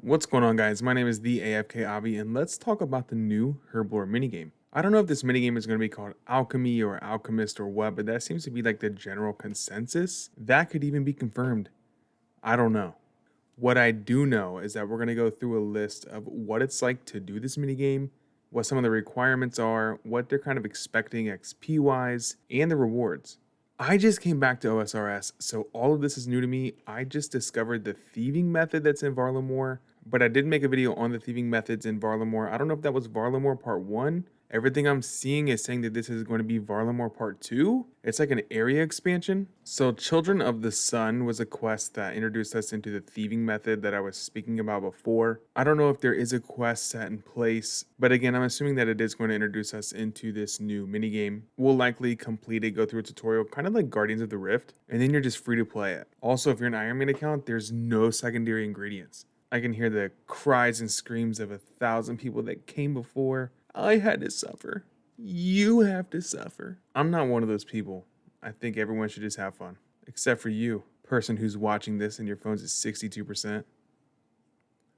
What's going on, guys? My name is the Afk Obby, and let's talk about the new Herblore minigame. I don't know if this minigame is going to be called Alchemy or Alchemist or what, but that seems to be like the general consensus. That could even be confirmed. I don't know. What I do know is that we're going to go through a list of what it's like to do this minigame, what some of the requirements are, what they're kind of expecting XP wise, and the rewards. I just came back to Osrs, so all of this is new to me. I just discovered the thieving method that's in Varlamore, but I did make a video on the thieving methods in Varlamore. I don't know if that was Varlamore Part 1. Everything I'm seeing is saying that this is going to be Varlamore Part 2. It's like an area expansion. So Children of the Sun was a quest that introduced us into the thieving method that I was speaking about before. I don't know if there is a quest set in place, but again, I'm assuming that it is going to introduce us into this new minigame. We'll likely complete it, go through a tutorial, kind of like Guardians of the Rift, and then you're just free to play it. Also, if you're an Iron Man account, there's no secondary ingredients. I can hear the cries and screams of 1,000 people that came before. I had to suffer. You have to suffer. I'm not one of those people. I think everyone should just have fun. Except for you, person who's watching this and your phone's at 62%.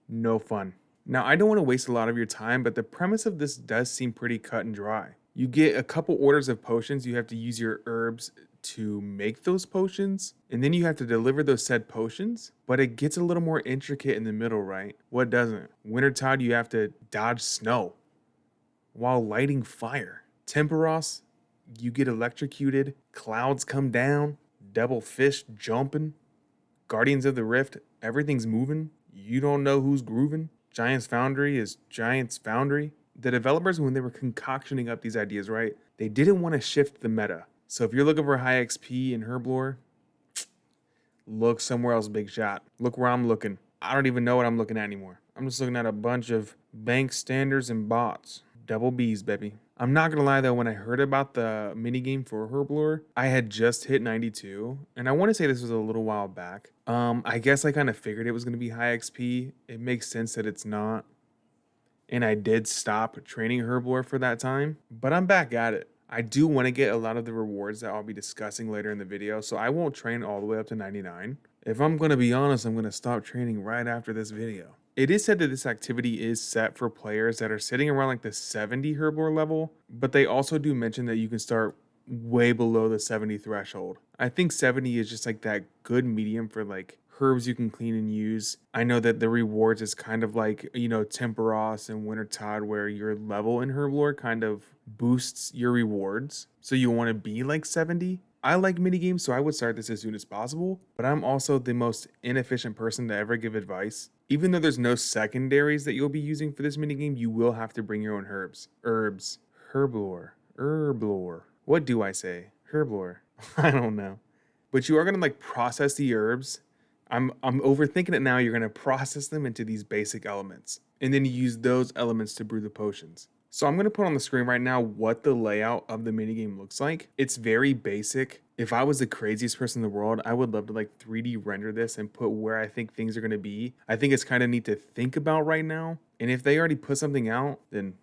No fun. Now, I don't want to waste a lot of your time, but the premise of this does seem pretty cut and dry. You get a couple orders of potions. You have to use your herbs to make those potions, and then you have to deliver those said potions, but it gets a little more intricate in the middle, right? What doesn't? Wintertide, you have to dodge snow while lighting fire. Temperos, you get electrocuted, clouds come down, double fish jumping, Guardians of the Rift, everything's moving, you don't know who's grooving. Giant's Foundry is Giant's Foundry. The developers, when they were concoctioning up these ideas, right, they didn't want to shift the meta. So if you're looking for high XP in Herblore, look somewhere else, big shot. Look where I'm looking. I don't even know what I'm looking at anymore. I'm just looking at a bunch of bank standards and bots. Double B's, baby. I'm not gonna lie though, when I heard about the minigame for Herblore, I had just hit 92, and I want to say this was a little while back. I guess I kind of figured it was gonna be high XP. It makes sense that it's not. And I did stop training Herblore for that time, but I'm back at it. I do want to get a lot of the rewards that I'll be discussing later in the video, so I won't train all the way up to 99. If I'm going to be honest, I'm going to stop training right after this video. It is said that this activity is set for players that are sitting around like the 70 Herblore level, but they also do mention that you can start way below the 70 threshold. I think 70 is just like that good medium for like herbs you can clean and use. I know that the rewards is kind of like, Temperos and Wintertide, where your level in Herblore kind of boosts your rewards. So you want to be like 70. I like minigames, so I would start this as soon as possible, but I'm also the most inefficient person to ever give advice. Even though there's no secondaries that you'll be using for this minigame, you will have to bring your own herbs. Herbs. Herblore. What do I say? Herblore. I don't know. But you are going to like process the herbs. I'm overthinking it now. You're going to process them into these basic elements, and then you use those elements to brew the potions. So I'm going to put on the screen right now what the layout of the minigame looks like. It's very basic. If I was the craziest person in the world, I would love to like 3D render this and put where I think things are going to be. I think it's kind of neat to think about right now. And if they already put something out, then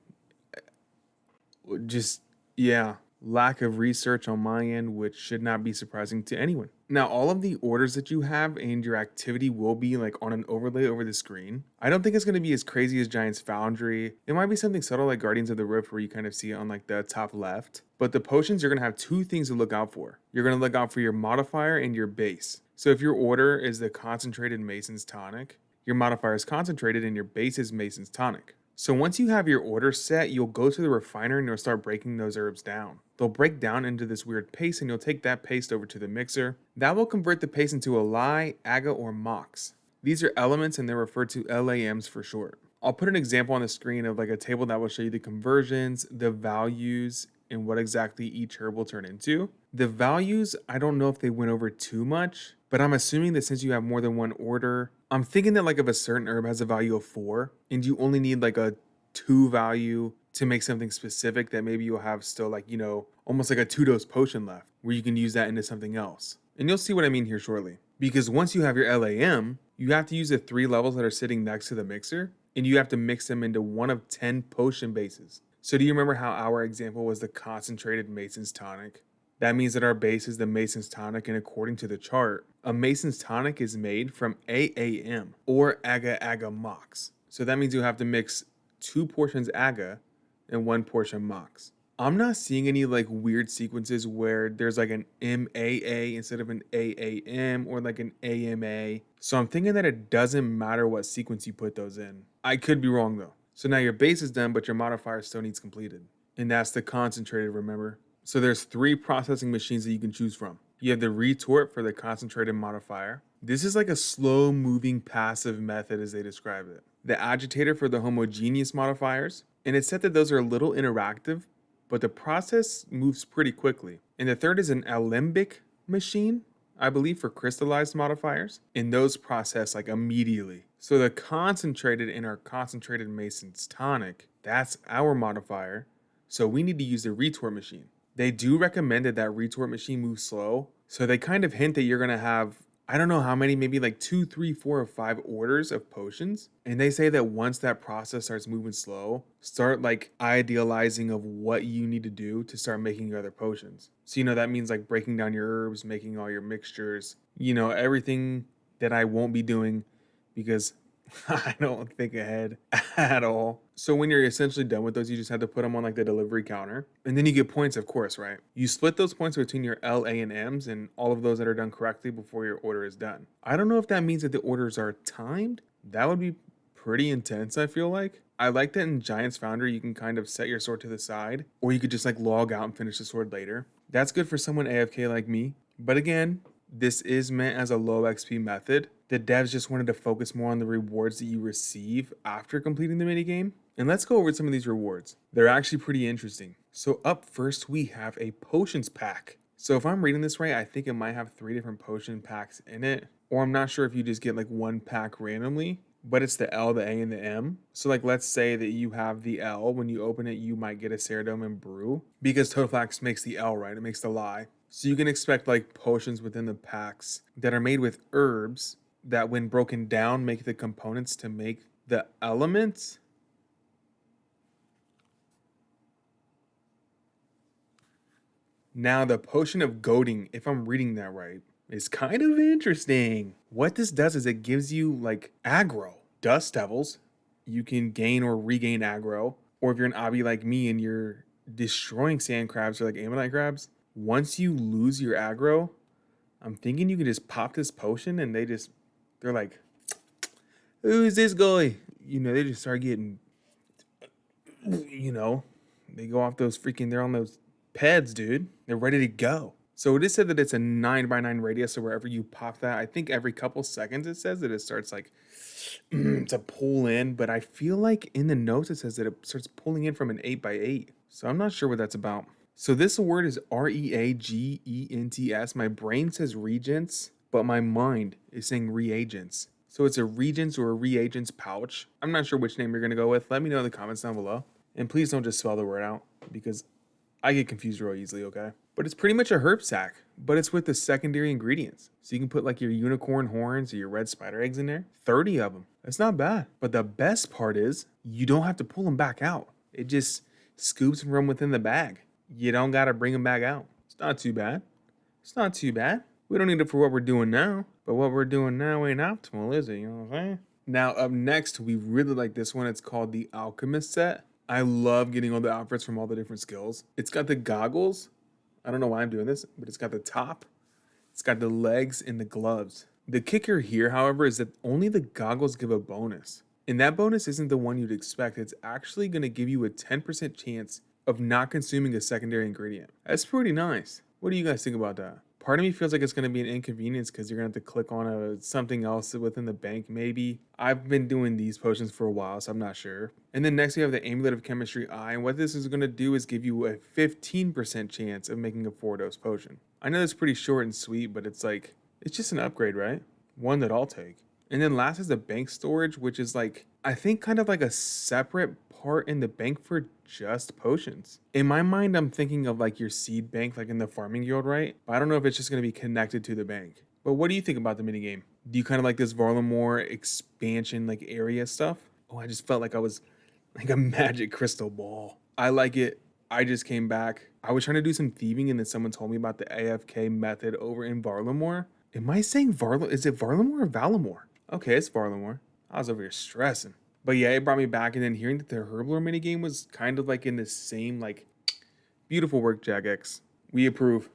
just, yeah, lack of research on my end, which should not be surprising to anyone. Now, all of the orders that you have and your activity will be like on an overlay over the screen. I don't think it's going to be as crazy as Giant's Foundry. It might be something subtle like Guardians of the Rift, where you kind of see it on like the top left. But the potions, you're going to have two things to look out for. You're going to look out for your modifier and your base. So if your order is the concentrated Mason's Tonic, your modifier is concentrated and your base is Mason's Tonic. So once you have your order set, you'll go to the refiner and you'll start breaking those herbs down. They'll break down into this weird paste, and you'll take that paste over to the mixer. That will convert the paste into a lye, agate, or mox. These are elements and they're referred to LAMs for short. I'll put an example on the screen of like a table that will show you the conversions, the values, and what exactly each herb will turn into. The values, I don't know if they went over too much, but I'm assuming that since you have more than one order, I'm thinking that like if a certain herb has a value of 4 and you only need like a 2 value to make something specific, that maybe you'll have still like, almost like a 2-dose potion left where you can use that into something else. And you'll see what I mean here shortly. Because once you have your LAM, you have to use the 3 levels that are sitting next to the mixer, and you have to mix them into one of 10 potion bases. So do you remember how our example was the concentrated Mason's Tonic? That means that our base is the Mason's Tonic, and according to the chart, a Mason's Tonic is made from AAM or Aga Aga Mox. So that means you have to mix 2 portions Aga and 1 portion Mox. I'm not seeing any like weird sequences where there's like an MAA instead of an AAM or like an AMA. So I'm thinking that it doesn't matter what sequence you put those in. I could be wrong though. So now your base is done, but your modifier still needs completed. And that's the concentrated, remember? So there's 3 processing machines that you can choose from. You have the retort for the concentrated modifier. This is like a slow moving passive method as they describe it. The agitator for the homogeneous modifiers. And it's said that those are a little interactive, but the process moves pretty quickly. And the third is an alembic machine, I believe, for crystallized modifiers. And those process like immediately. So the concentrated in our concentrated Mason's Tonic, that's our modifier. So we need to use the retort machine. They do recommend that retort machine moves slow. So they kind of hint that you're going to have, I don't know how many, maybe like 2, 3, 4, or 5 orders of potions. And they say that once that process starts moving slow, start like idealizing of what you need to do to start making your other potions. So, that means like breaking down your herbs, making all your mixtures, everything that I won't be doing because I don't think ahead at all. So when you're essentially done with those, you just have to put them on like the delivery counter. And then you get points, of course, right? You split those points between your L, A, and M's and all of those that are done correctly before your order is done. I don't know if that means that the orders are timed. That would be pretty intense, I feel like. I like that in Giant's Foundry, you can kind of set your sword to the side, or you could just like log out and finish the sword later. That's good for someone AFK like me. But again, this is meant as a low XP method. The devs just wanted to focus more on the rewards that you receive after completing the minigame. And let's go over some of these rewards. They're actually pretty interesting. So up first, we have a potions pack. So if I'm reading this right, I think it might have 3 different potion packs in it. Or I'm not sure if you just get like 1 pack randomly, but it's the L, the A, and the M. So like, let's say that you have the L. When you open it, you might get a Ceridome and Brew. Because Totaflax makes the L, right? It makes the lie. So you can expect like potions within the packs that are made with herbs that when broken down make the components to make the elements. Now the potion of goading, if I'm reading that right, is kind of interesting. What this does is it gives you like aggro. Dust devils, you can gain or regain aggro. Or if you're an obby like me and you're destroying sand crabs or like ammonite crabs, once you lose your aggro, I'm thinking you can just pop this potion and they're like, who's this guy? They just start getting, they go off those they're on those peds, dude. They're ready to go. So it is said that it's a 9x9 radius. So wherever you pop that, I think every couple seconds it says that it starts like to pull in. But I feel like in the notes it says that it starts pulling in from an 8x8. So I'm not sure what that's about. So this word is REAGENTS. My brain says regents, but my mind is saying reagents. So it's a regents or a reagents pouch. I'm not sure which name you're going to go with. Let me know in the comments down below. And please don't just spell the word out because I get confused real easily, okay? But it's pretty much a herb sack, but it's with the secondary ingredients. So you can put like your unicorn horns or your red spider eggs in there. 30 of them. That's not bad. But the best part is you don't have to pull them back out. It just scoops from within the bag. You don't got to bring them back out. It's not too bad. It's not too bad. We don't need it for what we're doing now. But what we're doing now ain't optimal, is it? You know what I'm saying? Now, up next, we really like this one. It's called the Alchemist set. I love getting all the outfits from all the different skills. It's got the goggles. I don't know why I'm doing this, but it's got the top. It's got the legs and the gloves. The kicker here, however, is that only the goggles give a bonus. And that bonus isn't the one you'd expect. It's actually going to give you a 10% chance of not consuming a secondary ingredient. That's pretty nice. What do you guys think about that? Part of me feels like it's going to be an inconvenience because you're going to have to click on something else within the bank, maybe. I've been doing these potions for a while, so I'm not sure. And then next we have the Amulet of Chemistry Eye, and what this is going to do is give you a 15% chance of making a 4-dose potion. I know it's pretty short and sweet, but it's just an upgrade, right? One that I'll take. And then last is the bank storage, which is I think kind of like a separate part in the bank for just potions. In my mind, I'm thinking of your seed bank, in the farming guild, right? But I don't know if it's just going to be connected to the bank. But what do you think about the minigame? Do you kind of like this Varlamore expansion, area stuff? Oh, I just felt like I was like a magic crystal ball. I like it. I just came back. I was trying to do some thieving and then someone told me about the AFK method over in Varlamore. Am I saying is it Varlamore or Valamore? Okay, it's Varlamore. I was over here stressing. But yeah, it brought me back, and then hearing that the Herblore minigame was kind of like in the same, like, beautiful work, Jagex. We approve.